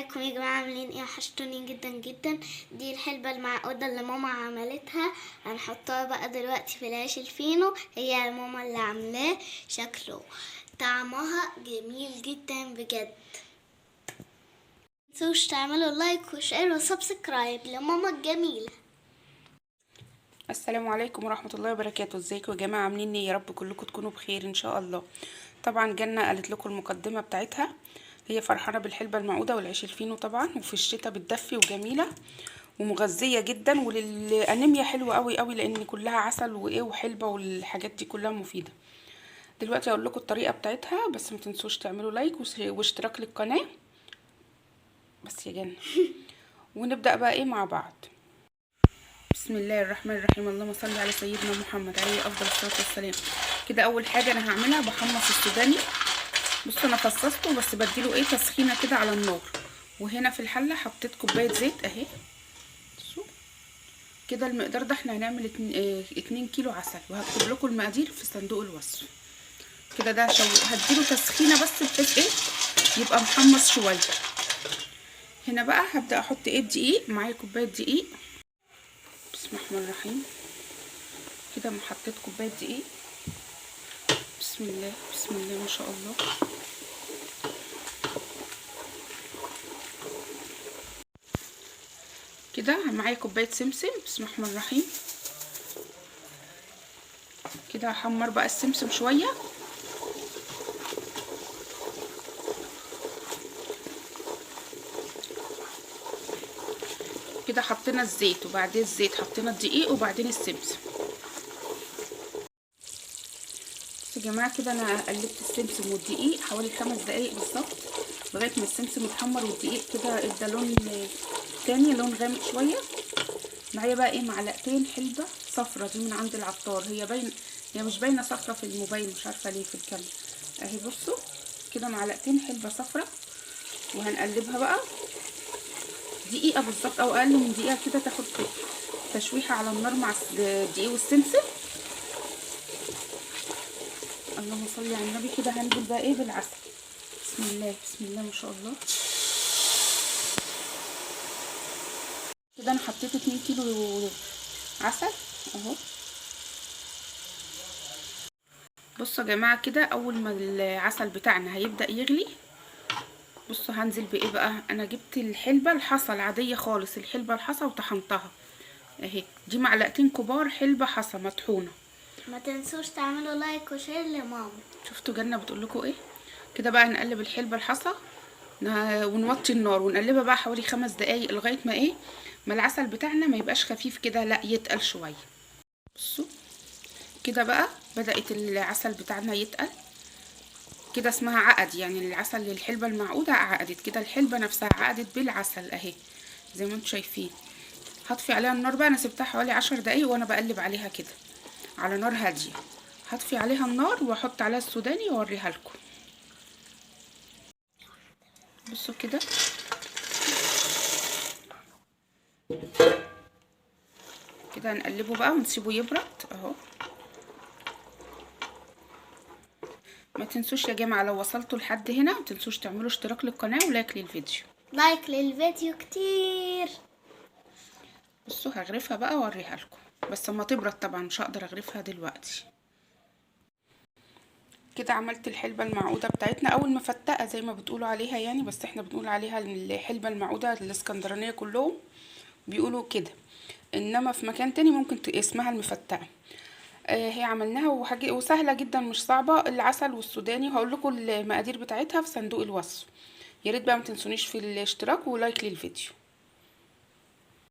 ازيكم يا جماعه؟ عاملين ايه؟ وحشتوني جدا جدا. دي الحلبه المعقوده اللي ماما عملتها، هنحطها بقى دلوقتي في العيش الفينو. هي ماما اللي عاملاه، شكله طعمها جميل جدا بجد. متنسوش تعملوا لايك وشير وسبسكرايب لماما الجميله. السلام عليكم ورحمة الله وبركاته. ازيكم يا جماعة؟ عاملين ايه؟ يا رب كلكم تكونوا بخير ان شاء الله. طبعا جنة قالت لكم المقدمة بتاعتها. هي فرحانة بالحلبة المعودة والعيش الفينو طبعا، وفي الشتاء بتدفي وجميلة ومغذية جدا، وللأنيميا حلوة قوي قوي لان كلها عسل وايه وحلبة، والحاجات دي كلها مفيدة. دلوقتي اقول لكم الطريقة بتاعتها، بس ما تنسوش تعملوا لايك واشتراك للقناة بس يا جنة. ونبدأ بقى ايه مع بعض. بسم الله الرحمن الرحيم، اللهم صل على سيدنا محمد عليه افضل الصلاه والسلام. كده اول حاجه انا هعملها بحمص السوداني. بصوا انا فصصته بس بديله ايه تسخينه كده على النار. وهنا في الحله حطيت كوبايه زيت اهي. بصوا كده المقدار ده احنا هنعمل 2 كيلو عسل، وهكتب لكم المقادير في صندوق الوصف. كده ده هديله تسخينه بس بحيث ايه يبقى محمص شويه. هنا بقى هبدا احط ايه دقيق، معايا كوبايه دقيق. بسم الله الرحمن الرحيم. كده حطيت كوبايه دقيق. بسم الله بسم الله ما شاء الله. كده معايا كوبايه سمسم. بسم الله الرحمن الرحيم. كده هحمر بقى السمسم شويه. كده حطينا الزيت وبعدين الزيت حطينا الدقيق وبعدين السمسم. يا جماعه كده انا قلبت السمسم والدقيق حوالي 5 دقايق بالظبط، لغايه ما السمسم يتحمر والدقيق كده ادى لون تاني، لون غامق شويه. معايا بقى ايه معلقتين حلبه صفرة دي من عند العطار. هي مش باينه صفرة في الموبايل، مش عارفه ليه في الكاميرا اهي. بصوا كده معلقتين حلبه صفرة، وهنقلبها بقى دقيقه بالظبط او اقل من دقيقه كده، تاخد تشويحه على النار مع الدقيق والسمسم. اللهم صل على النبي. كده هنزل بقى ايه بالعسل. بسم الله بسم الله ما شاء الله. كده انا حطيت 2 كيلو عسل اهو. بصوا يا جماعه كده اول ما العسل بتاعنا هيبدا يغلي، بصوا هنزل بايه بقى. انا جبت الحلبه الحصى العاديه خالص، الحلبه الحصى وطحنتها اهي. دي معلقتين كبار حلبه حصى مطحونه. ما تنسوش تعملوا لايك وشير لماما. شفتوا جنة بتقول لكم ايه. كده بقى هنقلب الحلبه الحصى ونوطي النار ونقلبها بقى حوالي 5 دقايق لغايه ما ايه ما العسل بتاعنا ما يبقاش خفيف كده، لا يتقل شويه. بصوا كده بقى بدأت العسل بتاعنا يتقل كده، اسمها عقد يعني. العسل الحلبة المعقودة عقدت كده، الحلبة نفسها عقدت بالعسل اهي زي ما انتم شايفين. هطفي عليها النار بقى. انا سبتها حوالي 10 دقايق وانا بقلب عليها كده على نار هادية. هطفي عليها النار واحط عليها السوداني واوريها لكم. بصوا كده كده هنقلبه بقى ونسيبه يبرد اهو. ما تنسوش يا جماعه لو وصلتوا لحد هنا ما تنسوش تعملوا اشتراك للقناه ولايك للفيديو. لايك للفيديو كتير. بصوا هغرفها بقى واوريها لكم، بس اما تبرد طبعا مش هقدر اغرفها دلوقتي. كده عملت الحلبه المعقوده بتاعتنا او المفتقه زي ما بتقولوا عليها يعني، بس احنا بنقول عليها الحلبه المعقوده. الاسكندرانيه كلهم بيقولوا كده، انما في مكان تاني ممكن اسمها المفتقه. هي عملناها وحاجه وسهله جدا مش صعبه. العسل والسوداني، وهقول لكم المقادير بتاعتها في صندوق الوصف. يا ريت بقى ما تنسونيش في الاشتراك ولايك للفيديو.